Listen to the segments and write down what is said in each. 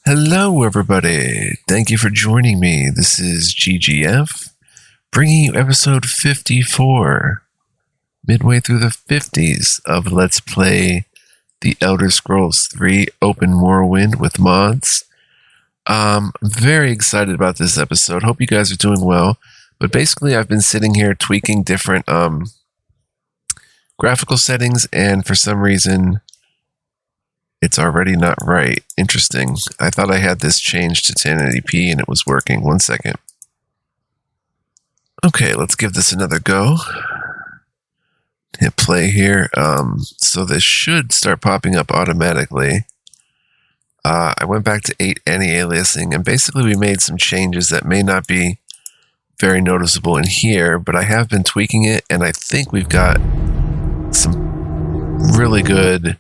Hello, everybody. Thank you for joining me. This is GGF, bringing you episode 54, midway through the 50s of Let's Play The Elder Scrolls 3 Open Morrowind with mods. I'm very excited about this episode. Hope you guys are doing well. But basically, I've been sitting here tweaking different graphical settings, and for some reason, it's already not right. Interesting. I thought I had this changed to 1080p and it was working. 1 second. Okay, let's give this another go. Hit play here. So this should start popping up automatically. I went back to 8 anti-aliasing, and basically we made some changes that may not be very noticeable in here, but I have been tweaking it, and I think we've got some really good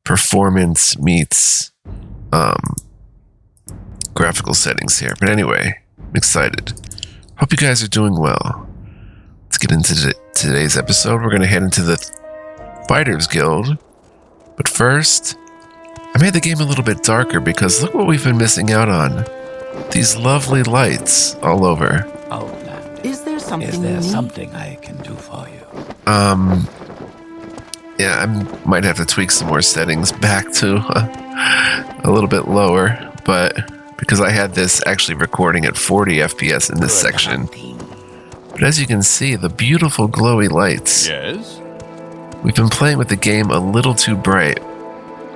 performance meets graphical settings here. But anyway, I'm excited. Hope you guys are doing well. Let's get into today's episode. We're going to head into the Fighters Guild. But first, I made the game a little bit darker because look what we've been missing out on. These lovely lights all over. Oh, Land. Is there something I can do for you? Yeah, I might have to tweak some more settings back to a little bit lower, but because I had this actually recording at 40 FPS in this section. But as you can see, the beautiful glowy lights. Yes? We've been playing with the game a little too bright,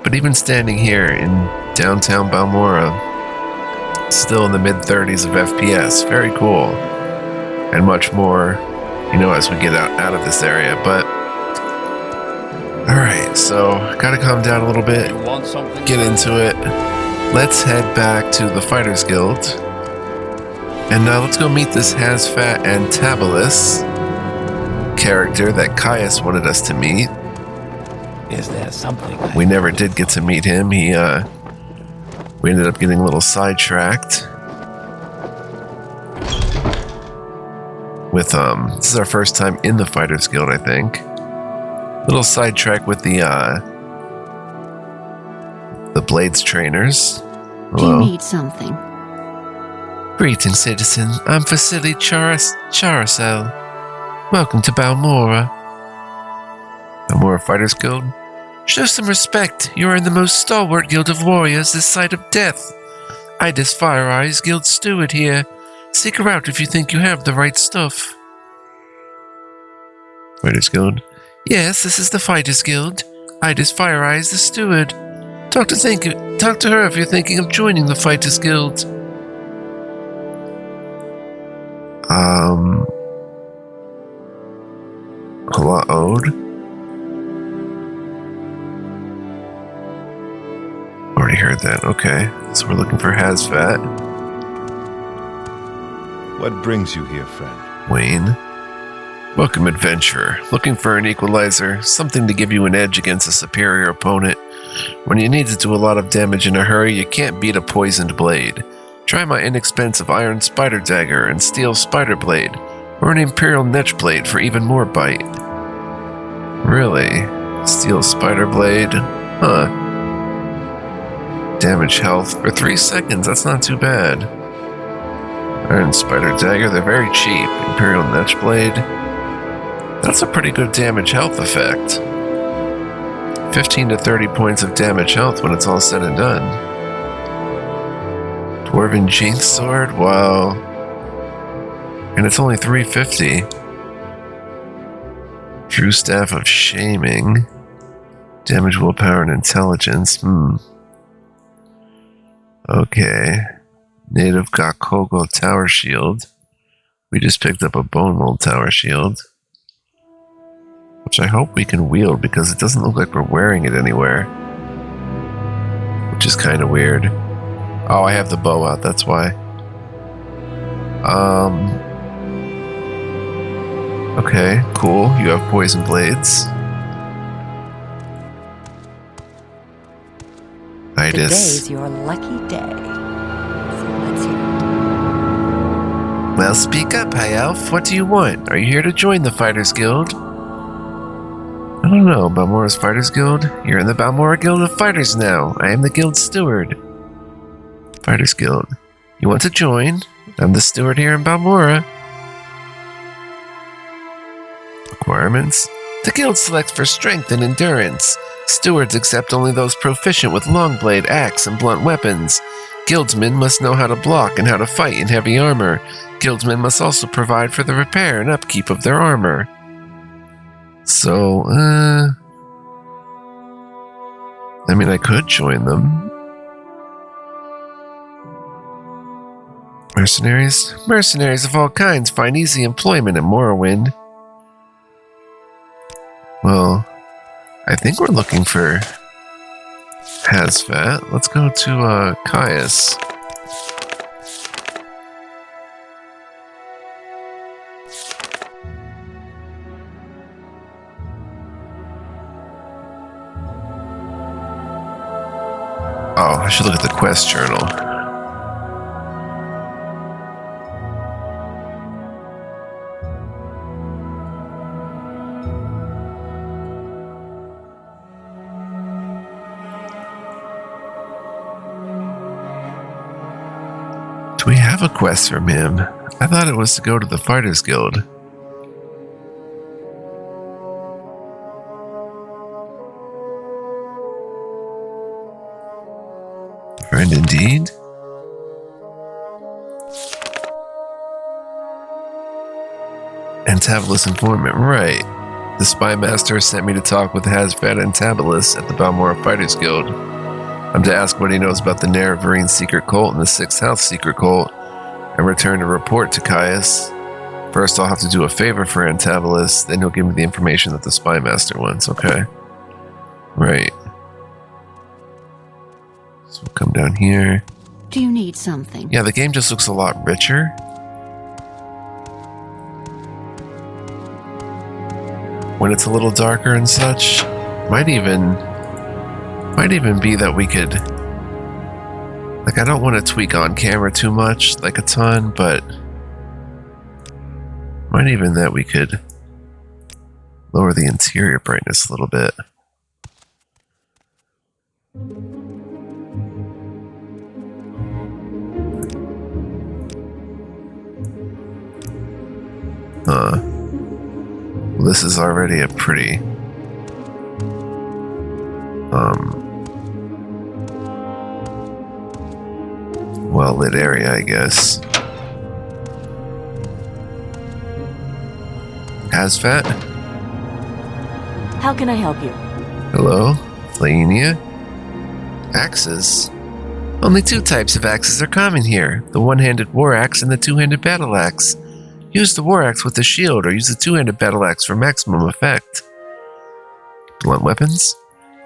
but even standing here in downtown Balmora, still in the mid-30s of FPS. Very cool. And much more, as we get out of this area, but alright, so gotta calm down a little bit, get into it. Let's head back to the Fighters Guild. And now let's go meet this Hazfat and Tabalis character that Caius wanted us to meet. Is there something we never did get to meet him. We ended up getting a little sidetracked. With, this is our first time in the Fighters Guild, I think. Little sidetrack with the Blades trainers. Hello. Do you need something? Greetings, citizen. I'm Vasily Charasel. Welcome to Balmora. Balmora Fighters Guild? Show some respect. You are in the most stalwart guild of warriors this side of death. Idis Fire Eyes, guild steward here. Seek her out if you think you have the right stuff. Fighters Guild? Yes, this is the Fighters Guild. Idis Fire Eyes, the steward. Talk to her if you're thinking of joining the Fighters Guild. Ode? Already heard that. Okay, so we're looking for Hazfat. What brings you here, friend? Wayne. Welcome, adventurer. Looking for an equalizer, something to give you an edge against a superior opponent. When you need to do a lot of damage in a hurry, you can't beat a poisoned blade. Try my inexpensive iron spider dagger and steel spider blade, or an imperial netch blade for even more bite. Really? Steel spider blade? Huh. Damage health for 3 seconds, that's not too bad. Iron spider dagger, they're very cheap. Imperial netch blade. That's a pretty good damage health effect. 15 to 30 points of damage health when it's all said and done. Dwarven Jinx Sword? Wow. And it's only 350. True Staff of Shaming. Damage, willpower, and intelligence. Okay. Native Gakogo Tower Shield. We just picked up a Bone Mold Tower Shield. Which I hope we can wield because it doesn't look like we're wearing it anywhere. Which is kind of weird. Oh, I have the bow out, that's why. Okay, cool. You have poison blades. Today's your lucky day. So let's hear it. Well, speak up, High Elf. What do you want? Are you here to join the Fighters Guild? I don't know, Balmora's Fighters Guild? You're in the Balmora Guild of Fighters now. I am the guild steward. Fighters Guild. You want to join? I'm the steward here in Balmora. Requirements. The guild selects for strength and endurance. Stewards accept only those proficient with long blade, axe, and blunt weapons. Guildsmen must know how to block and how to fight in heavy armor. Guildsmen must also provide for the repair and upkeep of their armor. So, I mean, I could join them. Mercenaries? Mercenaries of all kinds find easy employment in Morrowind. Well, I think we're looking for Hazfat. Let's go to Caius. Oh, I should look at the quest journal. Do we have a quest from him? I thought it was to go to the Fighters Guild. Friend indeed. Antabolus informant, right. The spy master sent me to talk with Hazfat Antabolus at the Balmora Fighters Guild. I'm to ask what he knows about the Morrowind secret cult and the Sixth House secret cult, and return a report to Caius. First, I'll have to do a favor for Antabolus, then he'll give me the information that the spy master wants, okay? Right. So we'll come down here. Do you need something? Yeah, the game just looks a lot richer. When it's a little darker and such, might even be that we could, like, I don't want to tweak on camera too much, like a ton, but might even that we could lower the interior brightness a little bit. Well, this is already a pretty well-lit area, I guess. Hazfat? How can I help you? Hello? Flainia? Axes? Only two types of axes are common here. The one-handed war axe and the two-handed battle axe. Use the war axe with the shield or use the two-handed battle axe for maximum effect. Blunt weapons?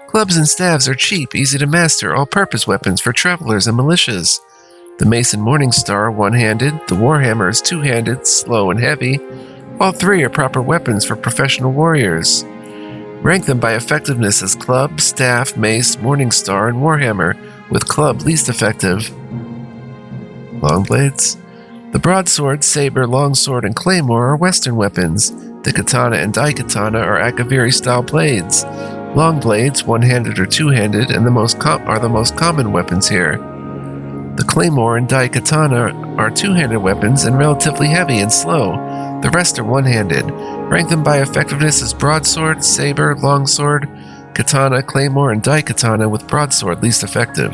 Clubs and staves are cheap, easy to master, all-purpose weapons for travelers and militias. The Mace and Morningstar are one-handed, the Warhammer is two-handed, slow and heavy. All three are proper weapons for professional warriors. Rank them by effectiveness as Club, Staff, Mace, Morningstar, and Warhammer, with Club least effective. Long blades? The broadsword, saber, longsword, and claymore are Western weapons. The katana and daikatana are Akaviri-style blades. Long blades, one-handed or two-handed, and are the most common weapons here. The claymore and daikatana are two-handed weapons and relatively heavy and slow. The rest are one-handed. Rank them by effectiveness as broadsword, saber, longsword, katana, claymore, and daikatana, with broadsword least effective.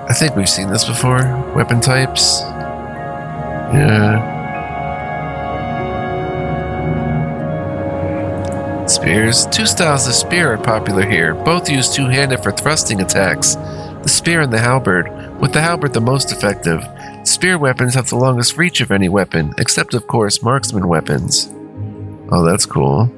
I think we've seen this before. Weapon types. Yeah. Spears. Two styles of spear are popular here. Both use two-handed for thrusting attacks. The spear and the halberd, with the halberd the most effective. Spear weapons have the longest reach of any weapon, except of course marksman weapons. Oh, that's cool.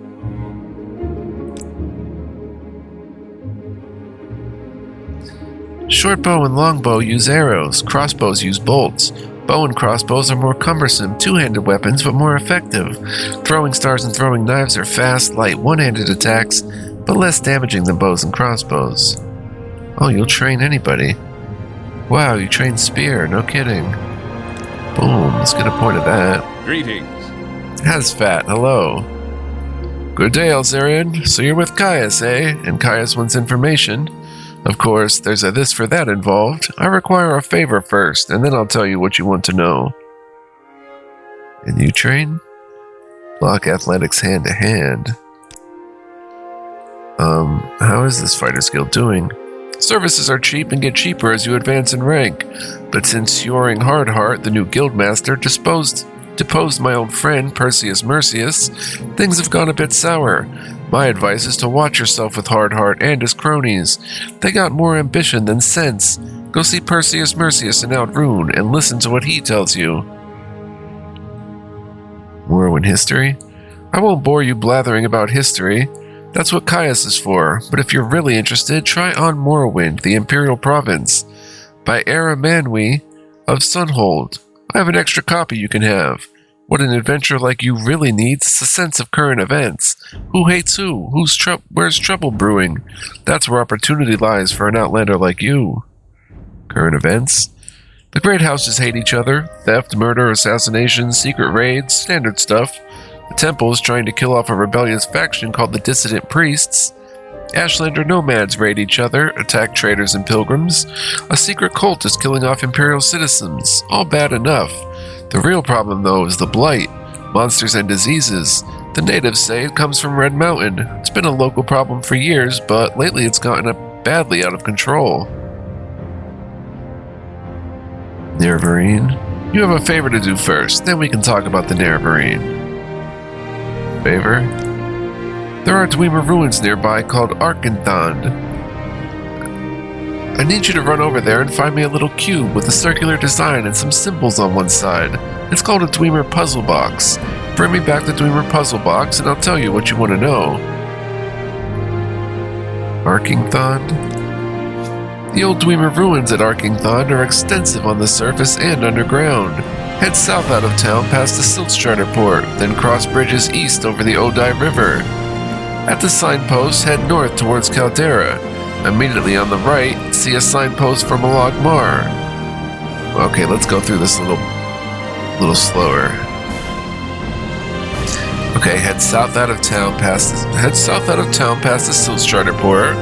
Short bow and long bow use arrows. Crossbows use bolts. Bow and crossbows are more cumbersome, two-handed weapons, but more effective. Throwing stars and throwing knives are fast, light, one-handed attacks, but less damaging than bows and crossbows. Oh, you'll train anybody. Wow, you train spear, no kidding. Boom, let's get a point of that. Greetings. Hazfat, hello. Good day, Elzarian. So you're with Caius, eh? And Caius wants information. Of course, there's a this for that involved. I require a favor first, and then I'll tell you what you want to know. And you train? Block athletics hand to hand. How is this fighter skill doing? Services are cheap and get cheaper as you advance in rank, but since Yoring Hardheart, the new guildmaster, deposed my old friend Perseus Mercius, things have gone a bit sour. My advice is to watch yourself with Hardheart and his cronies. They got more ambition than sense. Go see Perseus Mercius in Ruin and listen to what he tells you. Morrowind history? I won't bore you blathering about history. That's what Caius is for, but if you're really interested, try on Morrowind, the Imperial Province, by Era Manwi of Sunhold. I have an extra copy you can have. What an adventure like you really needs is a sense of current events. Who hates who? Where's trouble brewing? That's where opportunity lies for an outlander like you. Current events? The great houses hate each other. Theft, murder, assassination, secret raids, standard stuff. The temple is trying to kill off a rebellious faction called the Dissident Priests. Ashlander nomads raid each other, attack traders and pilgrims. A secret cult is killing off imperial citizens. All bad enough. The real problem, though, is the blight, monsters and diseases. The natives say it comes from Red Mountain. It's been a local problem for years, but lately it's gotten badly out of control. Nerevarine? You have a favor to do first, then we can talk about the Nerevarine. Favor? There are DWEMER ruins nearby called Arkenthond. I need you to run over there and find me a little cube with a circular design and some symbols on one side. It's called a DWEMER puzzle box. Bring me back the DWEMER puzzle box and I'll tell you what you want to know. Arkenthond? The old DWEMER ruins at Arkenthond are extensive on the surface and underground. Head south out of town past the Siltstrider port, then cross bridges east over the Odai River. At the signpost, head north towards Caldera. Immediately on the right, see a signpost for Malag Mar. Okay, let's go through this a little slower. Okay, head south out of town past the Siltstrider port,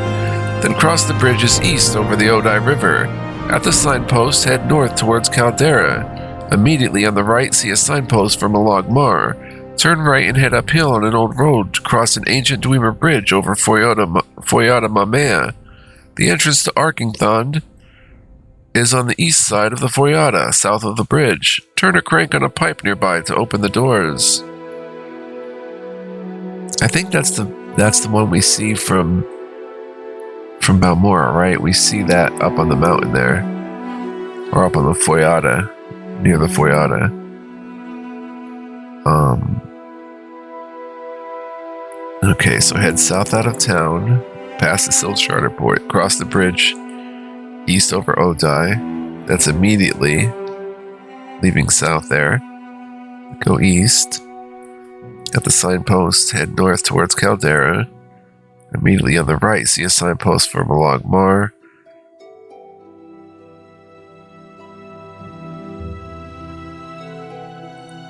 then cross the bridges east over the Odai River. At the signpost, head north towards Caldera. Immediately on the right, see a signpost for Malag Mar. Turn right and head uphill on an old road to cross an ancient DWEMER bridge over Foyada Mamea. The entrance to Arkenthond is on the east side of the Foyada, south of the bridge. Turn a crank on a pipe nearby to open the doors. I think that's the one we see from Balmora, right? We see that up on the mountain there, or up on the Foyada. Near the Foyada. Okay, so head south out of town, past the Siltstrider port, cross the bridge, east over Odai. That's immediately leaving south there. Go east. At the signpost, head north towards Caldera. Immediately on the right, see a signpost for Malag Mar.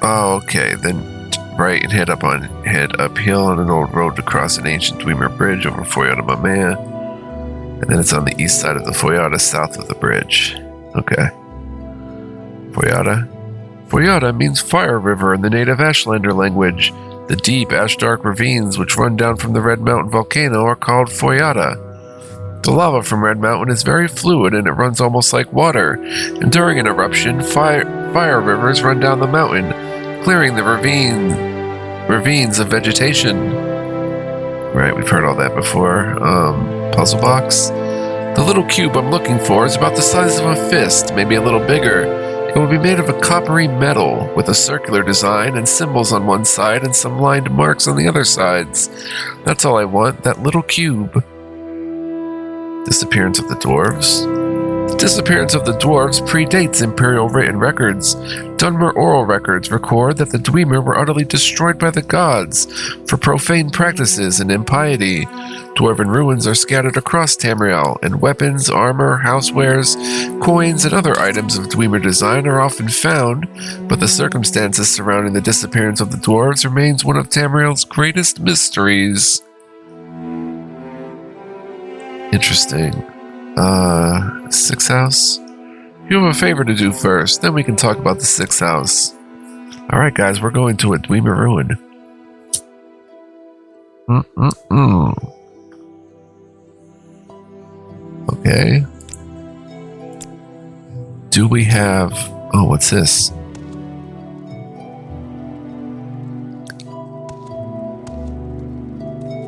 Oh, okay, then right and head uphill on an old road to cross an ancient DWEMER bridge over Foyada Mamea. And then it's on the east side of the Foyada, south of the bridge. Okay. Foyada? Foyada means fire river in the native Ashlander language. The deep, ash-dark ravines which run down from the Red Mountain volcano are called Foyada. The lava from Red Mountain is very fluid and it runs almost like water. And during an eruption, fire rivers run down the mountain, clearing the ravines of vegetation. Right, we've heard all that before. Puzzle box? The little cube I'm looking for is about the size of a fist, maybe a little bigger. It will be made of a coppery metal with a circular design and symbols on one side and some lined marks on the other sides. That's all I want, that little cube. Disappearance of the dwarves? The disappearance of the dwarves predates Imperial written records. Dunmer oral records record that the DWEMER were utterly destroyed by the gods for profane practices and impiety. Dwarven ruins are scattered across Tamriel, and weapons, armor, housewares, coins, and other items of DWEMER design are often found, but the circumstances surrounding the disappearance of the dwarves remains one of Tamriel's greatest mysteries. Interesting. Sixth house? You have a favor to do first, then we can talk about the sixth house. Alright guys, we're going to a DWEMER RUIN. Okay. Do we have... Oh, what's this?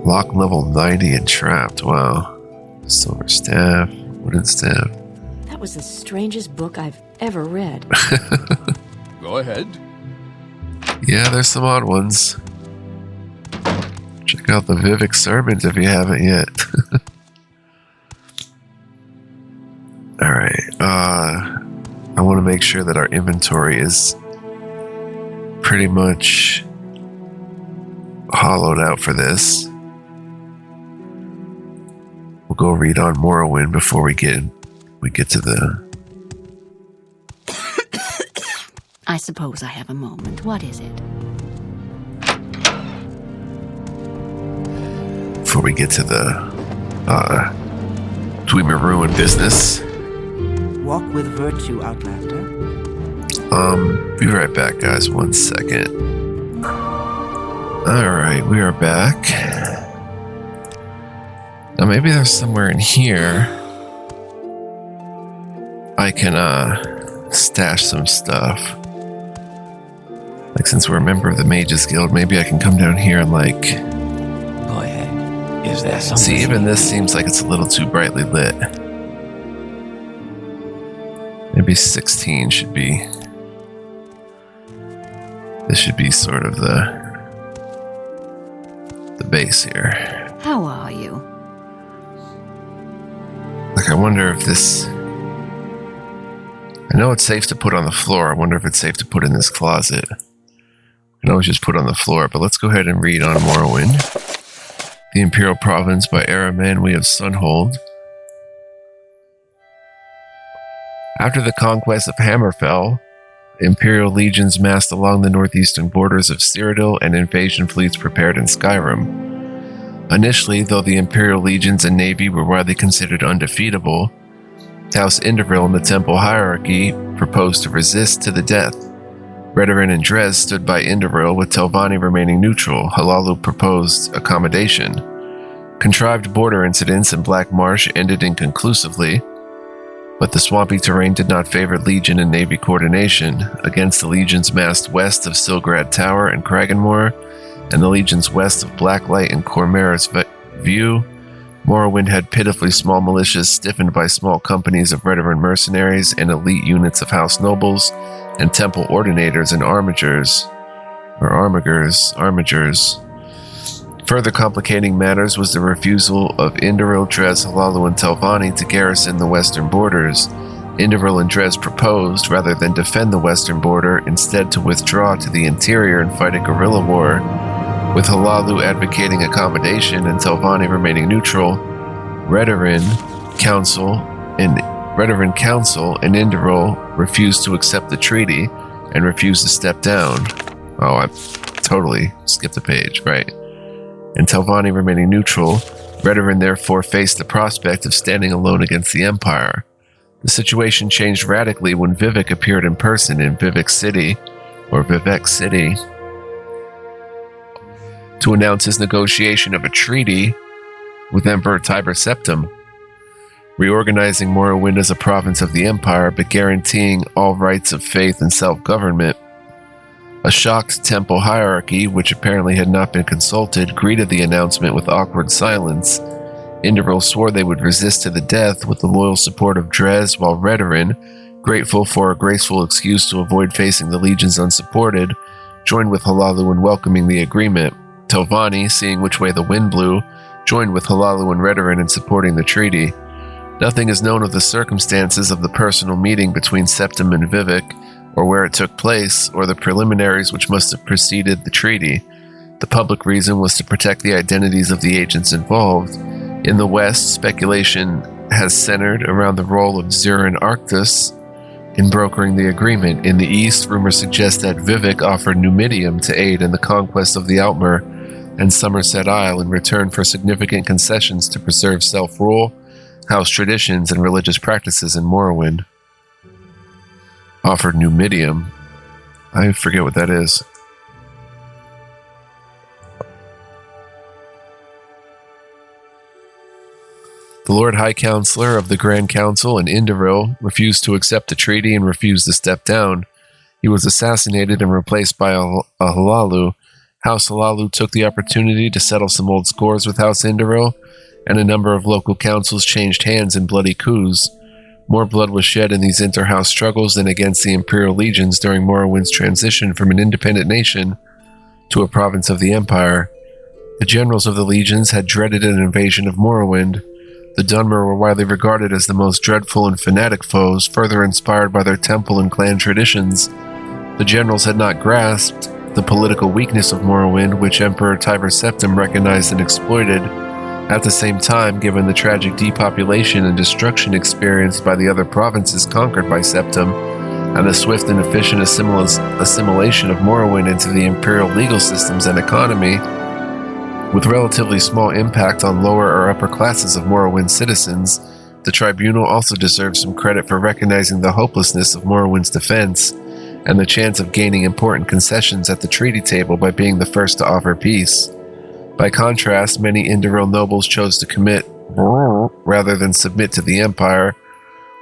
Lock level 90 and trapped. Wow. Silver staff, wooden staff. That was the strangest book I've ever read. Go ahead. Yeah, there's some odd ones. Check out the Vivek sermons if you haven't yet. Alright, I want to make sure that our inventory is pretty much hollowed out for this. We'll go read on Morrowind before we get to the... I suppose I have a moment. What is it? Before we get to the DWEMER RUIN business. Walk with virtue, Outlander. Be right back, guys. 1 second. Alright, we are back. Now maybe there's somewhere in here I can stash some stuff. Like, since we're a member of the Mages Guild, maybe I can come down here and like... Go ahead. Is there something? See, even this seems like it's a little too brightly lit. Maybe 16 should be... This should be sort of the base here. How are you? Like, I wonder if this... I know it's safe to put on the floor. I wonder if it's safe to put in this closet. I can always just put on the floor, but let's go ahead and read on Morrowind. The Imperial Province by Araman, we have Sunhold. After the conquest of Hammerfell, Imperial legions massed along the northeastern borders of Cyrodiil and invasion fleets prepared in Skyrim. Initially, though the Imperial legions and navy were widely considered undefeatable, House Indoril and the Temple hierarchy proposed to resist to the death. Redoran and Dres stood by Indoril, with Telvanni remaining neutral. Hlaalu proposed accommodation. Contrived border incidents in Black Marsh ended inconclusively, but the swampy terrain did not favor Legion and Navy coordination. Against the legions massed west of Silgrad Tower and Kraganmore, and the legions west of Blacklight and Cormeris View, Morrowind had pitifully small militias stiffened by small companies of Redoran mercenaries and elite units of House Nobles and Temple Ordinators and Armigers. Further complicating matters was the refusal of Indoril, Dres, Hlaalu, and Telvanni to garrison the western borders. Indoril and Dres proposed, rather than defend the western border, instead to withdraw to the interior and fight a guerrilla war. With Hlaalu advocating accommodation and Telvanni remaining neutral, Redoran Council and Indoril refused to accept the treaty and refused to step down. Oh, I totally skipped a page, right. And Telvanni remaining neutral, Redoran therefore faced the prospect of standing alone against the Empire. The situation changed radically when Vivek appeared in person in Vivek City, to announce his negotiation of a treaty with Emperor Tiber Septim, reorganizing Morrowind as a province of the Empire, but guaranteeing all rights of faith and self-government. A shocked temple hierarchy, which apparently had not been consulted, greeted the announcement with awkward silence. Indoril swore they would resist to the death with the loyal support of Dres, while Redoran, grateful for a graceful excuse to avoid facing the legions unsupported, joined with Hlaalu in welcoming the agreement. Telvanni, seeing which way the wind blew, joined with Hlaalu and Redoran in supporting the treaty. Nothing is known of the circumstances of the personal meeting between Septim and Vivek, or where it took place, or the preliminaries which must have preceded the treaty. The public reason was to protect the identities of the agents involved. In the West, speculation has centered around the role of Zurin Arctus in brokering the agreement. In the East, rumors suggest that Vivek offered Numidium to aid in the conquest of the Outmer and Somerset Isle in return for significant concessions to preserve self-rule house traditions and religious practices in Morrowind. Offered Numidium. I forget what that is. The Lord High Counselor of the Grand Council in Indoril refused to accept the treaty and refused to step down. He was assassinated and replaced by a Halalu. House Halalu took the opportunity to settle some old scores with House Indoril, and a number of local councils changed hands in bloody coups. More blood was shed in these inter-house struggles than against the Imperial Legions during Morrowind's transition from an independent nation to a province of the Empire. The generals of the Legions had dreaded an invasion of Morrowind. The DWEMER were widely regarded as the most dreadful and fanatic foes, further inspired by their temple and clan traditions. The generals had not grasped the political weakness of Morrowind, which Emperor Tiber Septim recognized and exploited. At the same time, given the tragic depopulation and destruction experienced by the other provinces conquered by Septim, and the swift and efficient assimilation of Morrowind into the imperial legal systems and economy, with relatively small impact on lower or upper classes of Morrowind citizens, the tribunal also deserves some credit for recognizing the hopelessness of Morrowind's defense and the chance of gaining important concessions at the treaty table by being the first to offer peace. By contrast, many Indoril nobles chose to commit rather than submit to the Empire,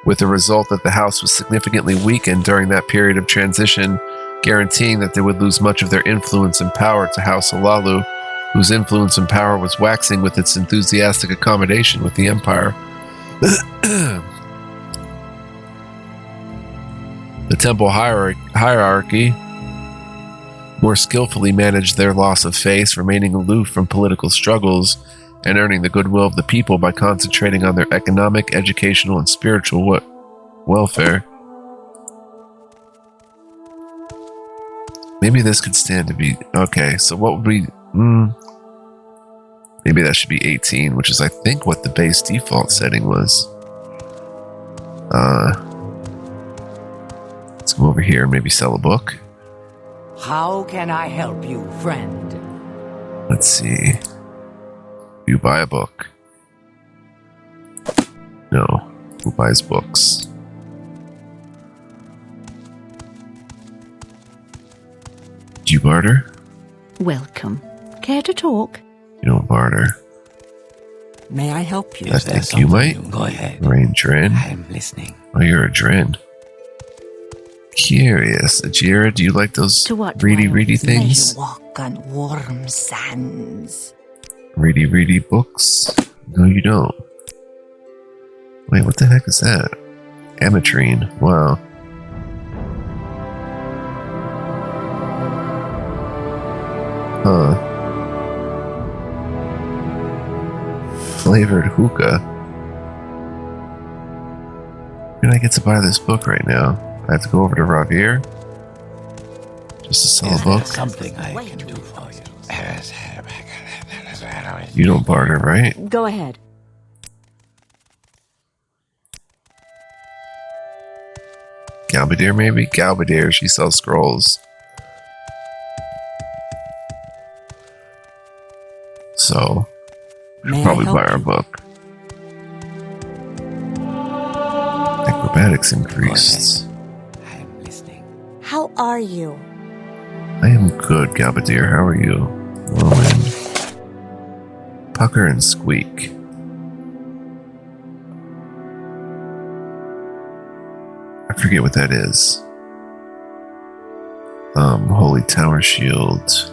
with the result that the house was significantly weakened during that period of transition, guaranteeing that they would lose much of their influence and power to House Halalu, whose influence and power was waxing with its enthusiastic accommodation with the Empire. The temple hierarchy more skillfully managed their loss of face, remaining aloof from political struggles and earning the goodwill of the people by concentrating on their economic, educational, and spiritual welfare. Maybe this could stand to be... Okay, so what would we... Maybe that should be 18, which is, I think, what the base default setting was. Let's go over here and maybe sell a book. How can I help you, friend? Let's see. You buy a book. No. Who buys books? Do you barter? Welcome. Care to talk? You don't barter. May I help you? I think you might. Go ahead. Rain Dren. I'm listening. Oh, you're a Dren. Curious. Ajira, do you like those To what reedy dwells May things? you walk on warm sands. Reedy books? No, you don't. Wait, what the heck is that? Ametrine. Wow. Huh. Flavored hookah. When I get to buy this book right now, I have to go over to Ravir just to sell a book. Something I can do for you. You don't barter, right? Go ahead. Galbadir, maybe? Galbadir, she sells scrolls. So, May I probably help buy our you? book. Acrobatics increased. I'm listening. How are you? I am good, Galbadir. How are you? Morrowind. Pucker and Squeak. I forget what that is. Holy Tower Shield.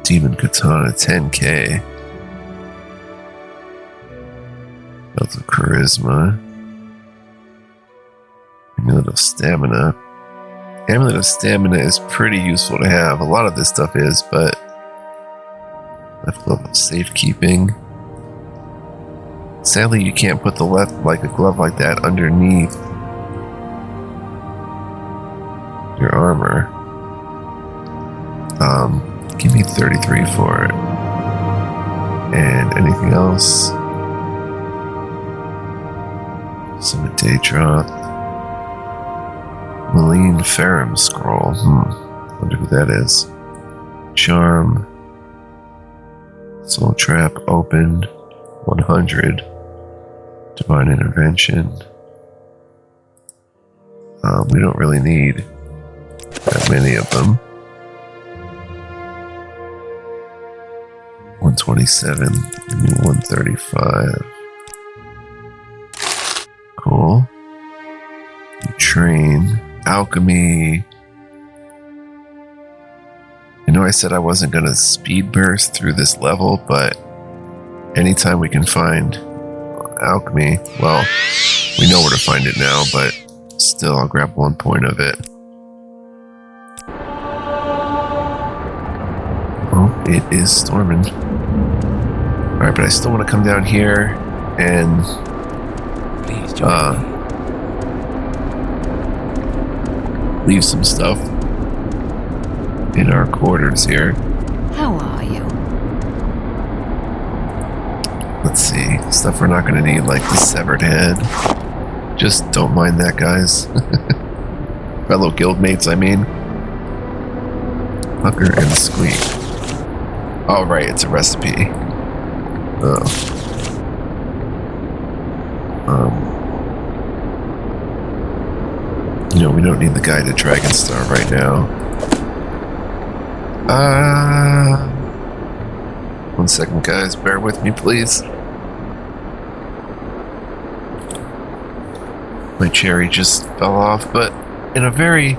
Demon Katana 10k. Belt of Charisma. Amulet of Stamina. Amulet of Stamina is pretty useful to have. A lot of this stuff is, but left glove of safekeeping. Sadly, you can't put the left, like a glove like that, underneath your armor. Give me 33 for it. And anything else? Some day drop. Malign Ferrum scroll. Wonder who that is. Charm. Soul Trap opened. 100. Divine Intervention. We don't really need that many of them. 127. Give me 135. Cool. Train. Alchemy. You know, I said I wasn't going to speed burst through this level, but anytime we can find alchemy, well, we know where to find it now, but still, I'll grab 1 point of it. Oh, it is storming. Alright, but I still want to come down here and Please join me. leave some stuff in our quarters here. How are you? Let's see, stuff we're not going to need, like the severed head. Just don't mind that, guys. Fellow guildmates, I mean. Pucker and Squeak. Oh, right, it's a recipe. Oh. You know, we don't need the guided Dragon Star right now. 1 second, guys. Bear with me, please. My cherry just fell off, but in a very,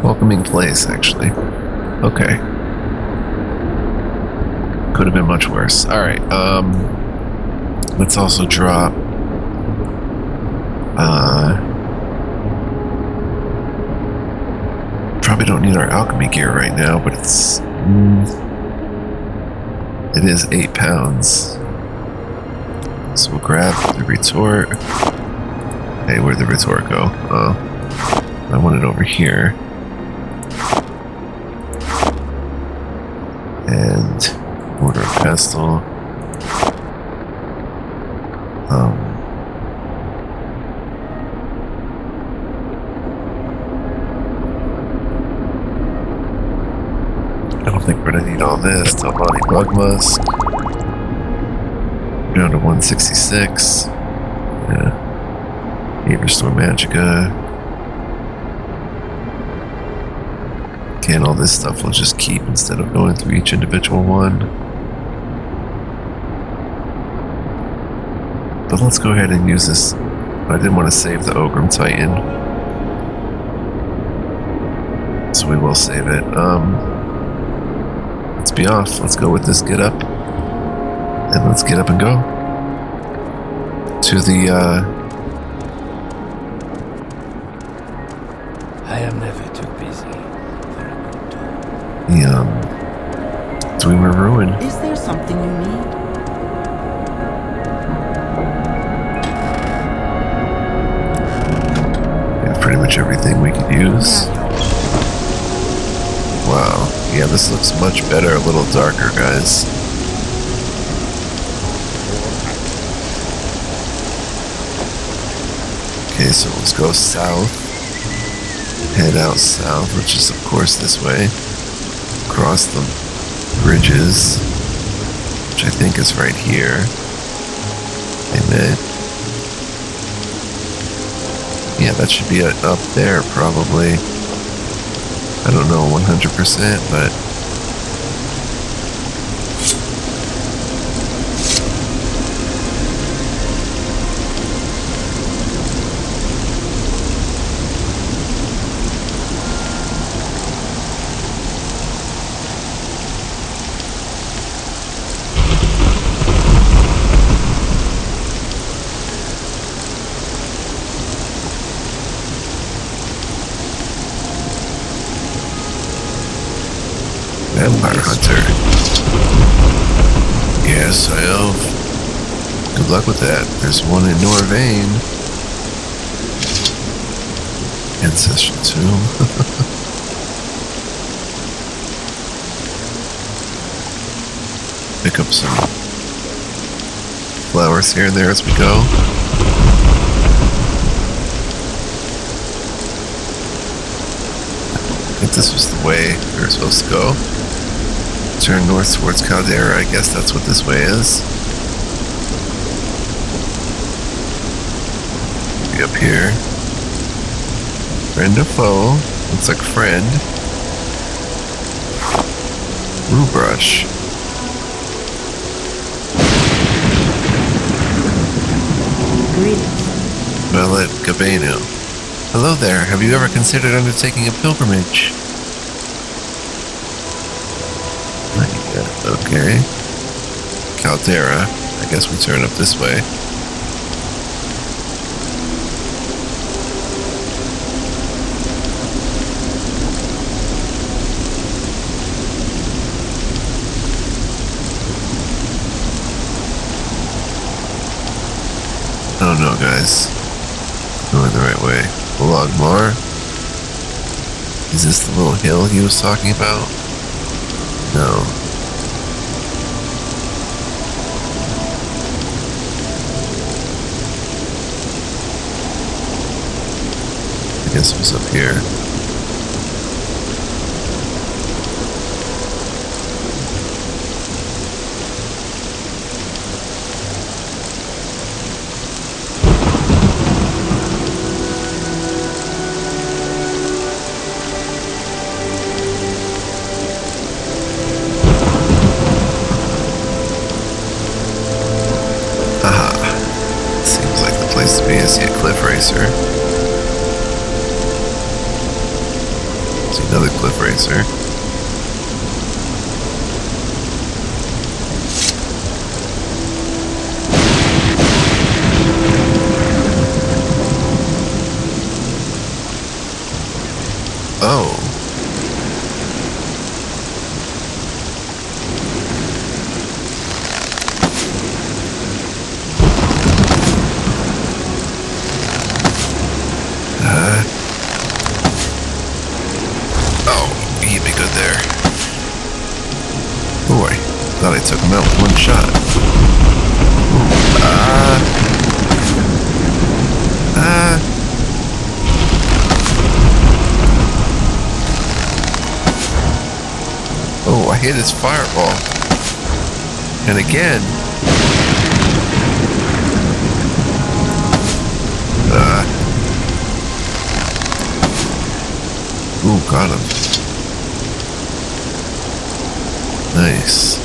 welcoming place, actually. Okay. Could have been much worse. Alright, let's also drop, probably don't need our alchemy gear right now, but it's, it is 8 pounds. So we'll grab the retort. Hey, where'd the retort go? Oh, I want it over here. And order a pestle. I don't think we're gonna need all this. Talbani Bug Musk. Down to 166. Yeah. Need Restore Magica. Okay, and all this stuff we'll just keep instead of going through each individual one. But let's go ahead and use this. I didn't want to save the Ogrim Titan. So we will save it. Let's be off. Let's go with this get up. And let's get up and go. To the, I am never too busy for a good talk. the DWEMER RUIN. Is there something you need? Yeah, pretty much everything we could use. Wow. Yeah, this looks much better, a little darker, guys. Okay, so let's go south. Head out south, which is of course this way. Cross the bridges, which I think is right here. Amen. Yeah, that should be up there probably. I don't know 100%, but Vampire Hunter. Yes, I have. Good luck with that. There's one in Norvain. Ancestral Tomb. Pick up some flowers here and there as we go. think this was the way we were supposed to go. Turn north towards Caldera. I guess that's what this way is. Be up here. Friend or foe? Looks like friend. Blue brush. Greetings. Valet Gabeno. Hello there. Have you ever considered undertaking a pilgrimage? Okay. Caldera. I guess we turn up this way. Oh no, guys. Going the right way. Logmar. Is this the little hill he was talking about? No. I guess it was up here. Place to be. I see a cliff racer. See another cliff racer. Oh. Oh, he hit me good there. Boy, thought I took him out with one shot. Oh, I hit his fireball. And again. Ooh, got him. Nice.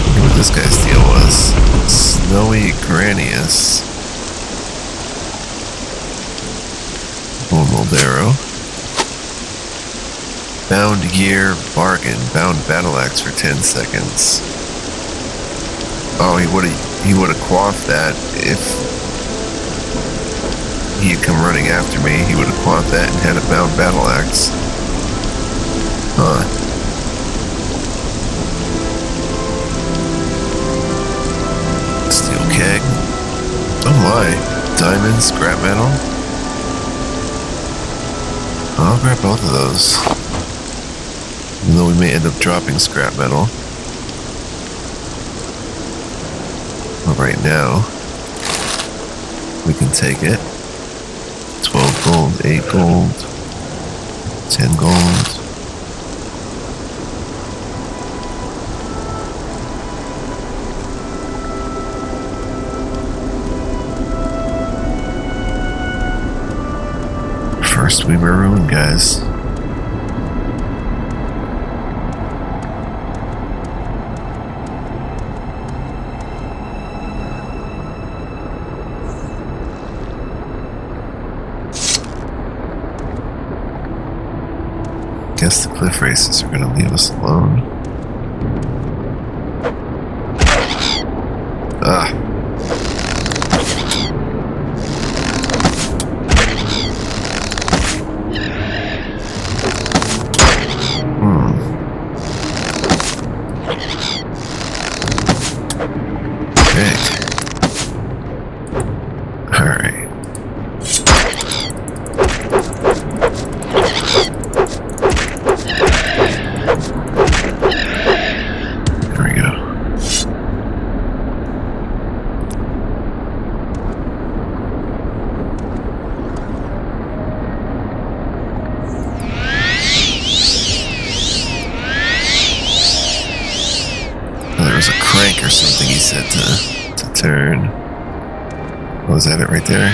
Wonder what this guy's deal was. Snowy Granius. Moldero. Bound gear bargain. Bound battle axe for 10 seconds. Oh, he would have quaffed that if he had come running after me. He would have quaffed that and had a bound battle axe. Huh. Steel keg. Oh my. Diamond, scrap metal. I'll grab both of those. Even though we may end up dropping scrap metal. But right now, we can take it. 12 gold, 8 gold, 10 gold. First DWEMER RUIN, guys. Guess the cliff races are going to leave us alone. Ah. Okay. All right. or something he said to turn. Oh, was that it right there?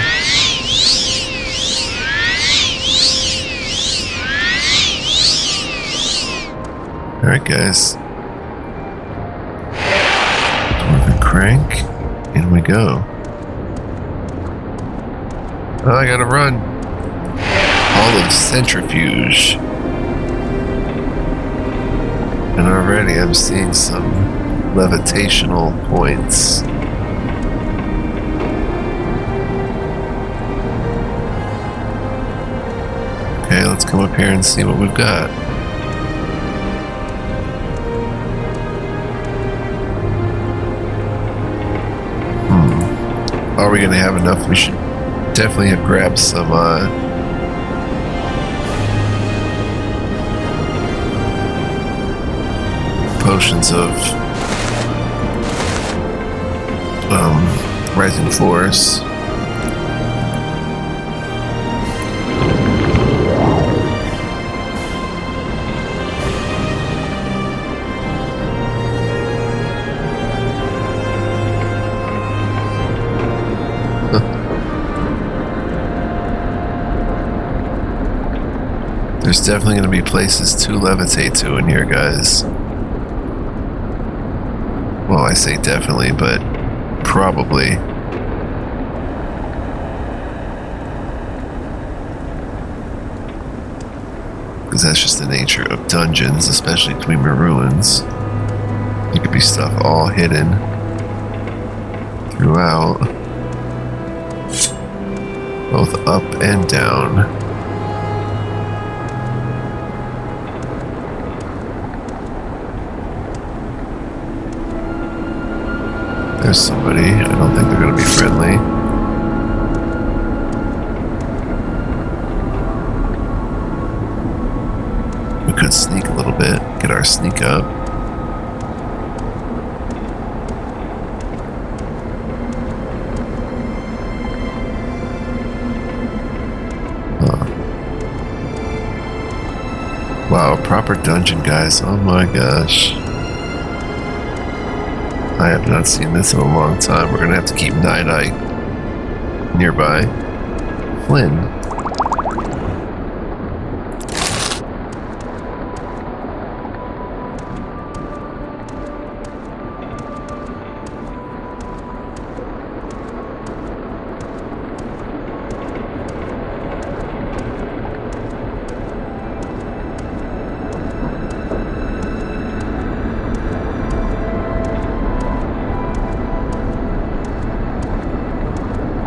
Alright, guys. Dwarven crank. In we go. Oh, I gotta run. Olive centrifuge. And already I'm seeing some levitational points. Okay, let's come up here and see what we've got. Are we gonna have enough? We should definitely have grabbed some potions of rising floors. There's definitely going to be places to levitate to in here, guys. Well, I say definitely, but probably. Because that's just the nature of dungeons, especially DWEMER Ruins. There could be stuff all hidden throughout, both up and down. There's somebody. I don't think they're going to be friendly. We could sneak a little bit, get our sneak up. Wow, a proper dungeon, guys. Oh my gosh. I have not seen this in a long time. We're going to have to keep Night-Eye nearby. Flynn.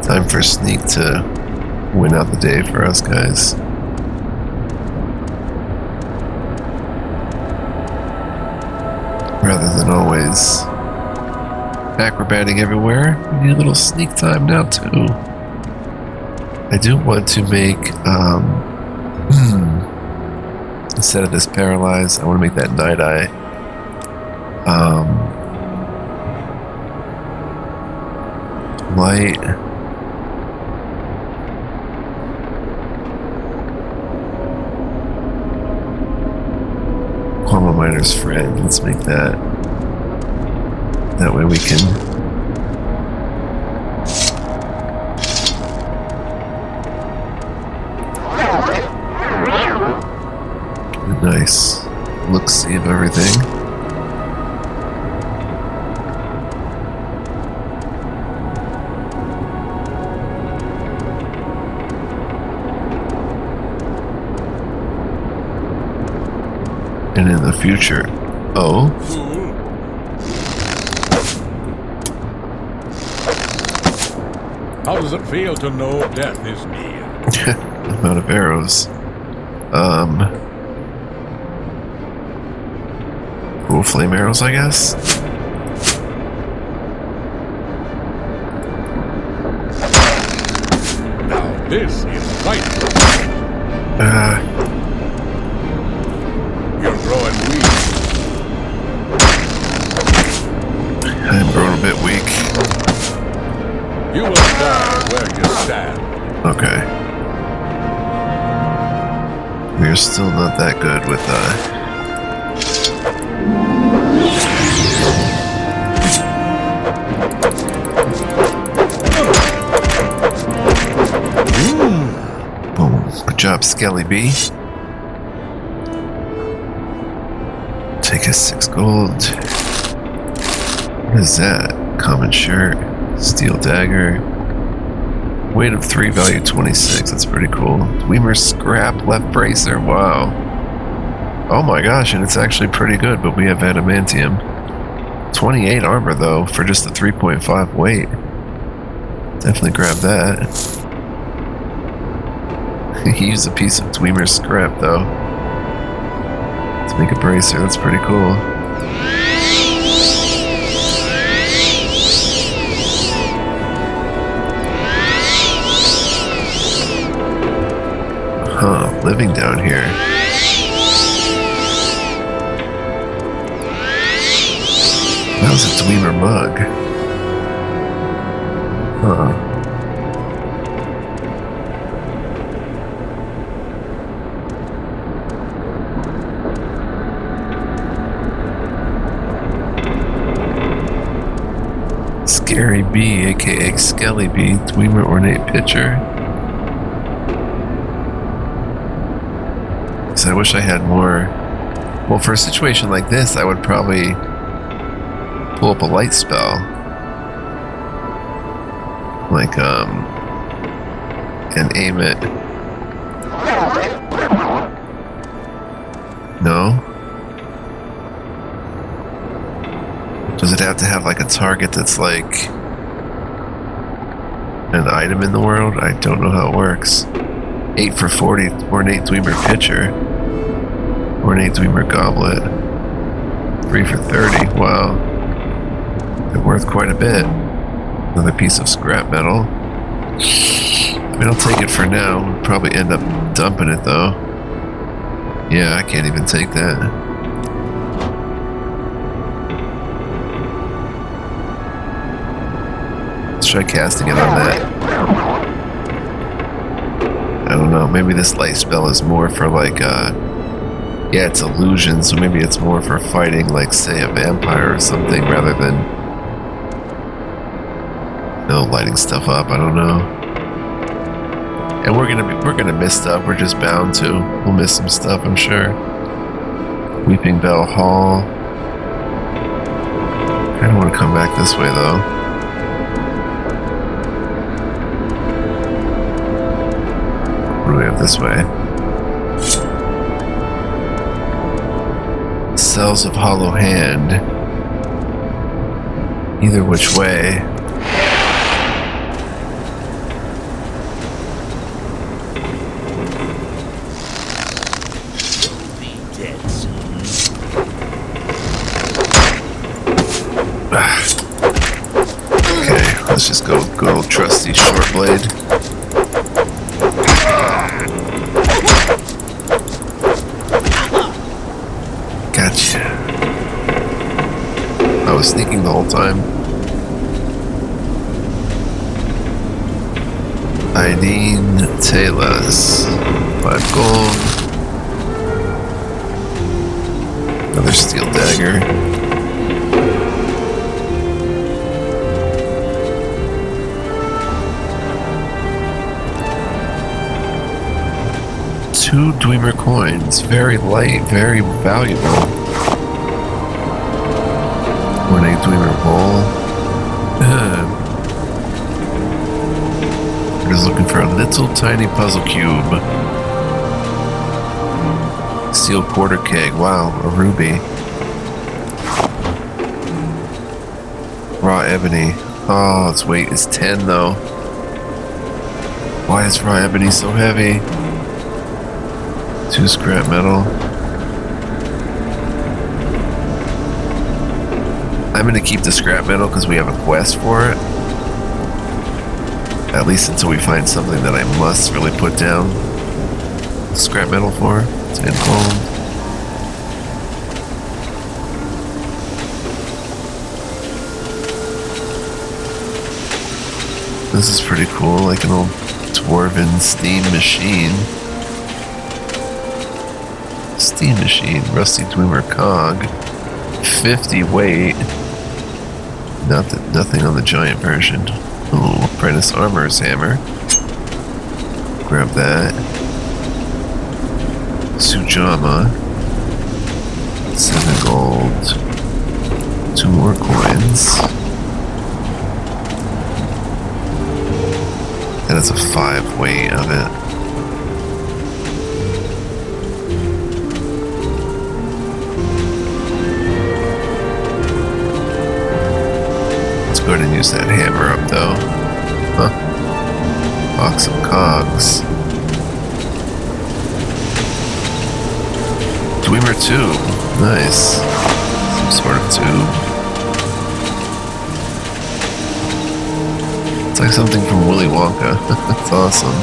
Time for Sneak to win out the day for us, guys. Rather than always acrobating everywhere, we need a little sneak time now too. I do want to make, instead of this paralyze, I want to make that Night-Eye. Light. Quama Miner's Friend. Let's make that. That way we can. Get a nice look-see of everything. And in the future, oh, How does it feel to know death is near? I'm out of arrows. Cool flame arrows, I guess. Now this is fight. You're growing weak. I'm growing a bit weak. You will die where you stand. Okay. We're still not that good with Good job, Skelly B. Take a 6 gold. What is that? Common shirt. Steel dagger. Weight of 3, value 26. That's pretty cool. Dwemer scrap left bracer. Wow. Oh my gosh, and it's actually pretty good, but we have adamantium. 28 armor though, for just a 3.5 weight. Definitely grab that. He used a piece of Dwemer scrap though to make a bracer. That's pretty cool. Huh, living down here. That was a Dwemer mug. Huh. Scary B, aka Skelly B, Dwemer ornate pitcher. So I wish I had more. Well, for a situation like this, I would probably pull up a light spell. Like, and aim it. No? Does it have to have like a target that's like an item in the world? I don't know how it works. 8 for 40, ornate Dwemer pitcher. Ornate Dwemer goblet. 3 for 30, wow. They're worth quite a bit. Another piece of scrap metal. I mean, I'll take it for now. We'll probably end up dumping it though. Yeah, I can't even take that. Let's try casting it on that. I don't know, maybe this light spell is more for like, yeah, it's illusion, so maybe it's more for fighting, like, say, a vampire or something, rather than, lighting stuff up. I don't know. And we're gonna miss stuff. We're just bound to. We'll miss some stuff, I'm sure. Weeping Bell Hall. I don't want to come back this way though. What do we have this way? Cells of Hollow Hand. Either which way. Okay, let's just go good old trusty short blade. Gotcha. I was sneaking the whole time. Ideen Taylor's 5 gold. Another steel dagger. Two Dwemer coins, very light, very valuable. Ornate Dwemer bowl. We're just looking for a little tiny puzzle cube. Steel quarter keg, wow, a ruby. Raw ebony. Oh, its weight is 10 though. Why is raw ebony so heavy? 2 scrap metal. I'm gonna keep the scrap metal because we have a quest for it. At least until we find something that I must really put down scrap metal for. 10 gold. This is pretty cool, like an old dwarven steam machine. Steam machine, rusty Dwemer cog, 50 weight. Nothing on the giant version. Ooh, apprentice armorer's hammer. Grab that. Sujama. 7 gold. 2 more coins. That is a 5 weight on it. Let's go ahead and use that hammer up though. Huh? Box of cogs. DWEMER tube. Nice. Some sort of tube. It's like something from Willy Wonka. That's awesome.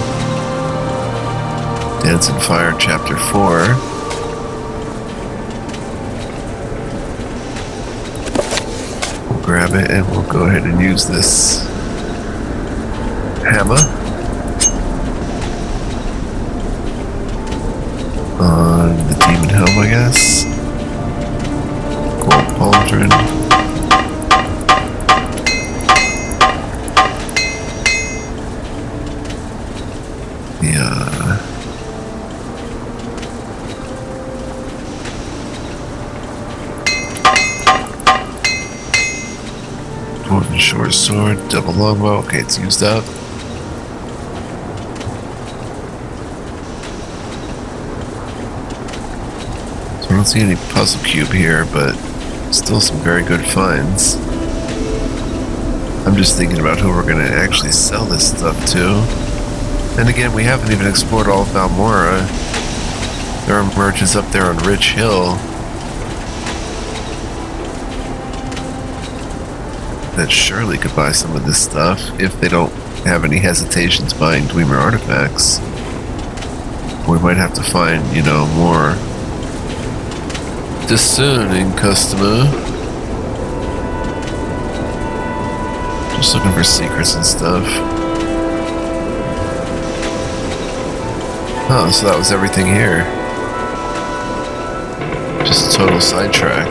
Dance and Fire Chapter 4. We'll grab it and we'll go ahead and use this hammer on the demon helm, I guess. Gold pauldron. Yeah. Dwarven short sword, double longbow. Okay, it's used up. So I don't see any puzzle cube here, but still some very good finds. I'm just thinking about who we're going to actually sell this stuff to. And again, we haven't even explored all of Valmora. There are merchants up there on Rich Hill that surely could buy some of this stuff if they don't have any hesitations buying DWEMER artifacts. We might have to find, you know, more discerning customer. Just looking for secrets and stuff. Oh, so that was everything here. Just a total sidetrack.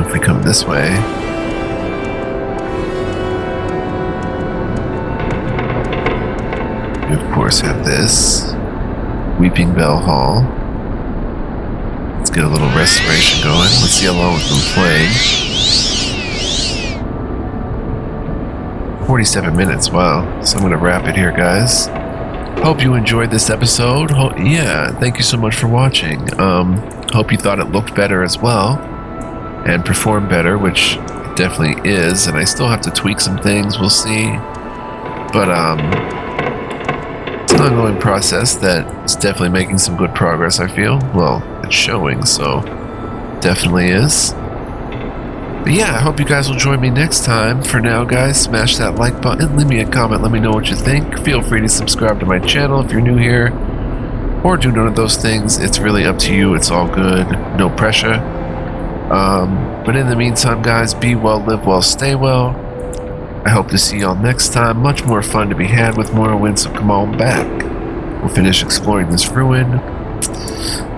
If we come this way, we of course have this Weeping Bell Hall. Let's get a little restoration going. Let's see how long we've been playing. 47 minutes, wow. So I'm going to wrap it here, guys. Hope you enjoyed this episode. Yeah, thank you so much for watching. Hope you thought it looked better as well and performed better, which it definitely is. And I still have to tweak some things, we'll see. But it's an ongoing process that is definitely making some good progress, I feel. Well, it's showing, so definitely is. But yeah, I hope you guys will join me next time. For now, guys, smash that like button, leave me a comment, let me know what you think. Feel free to subscribe to my channel if you're new here, or do none of those things. It's really up to you. It's all good. No pressure. But in the meantime, guys, be well, live well, stay well. I hope to see y'all next time. Much more fun to be had with Morrowind, so come on back. We'll finish exploring this ruin.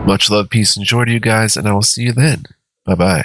Much love, peace, and joy to you guys, and I will see you then. Bye-bye.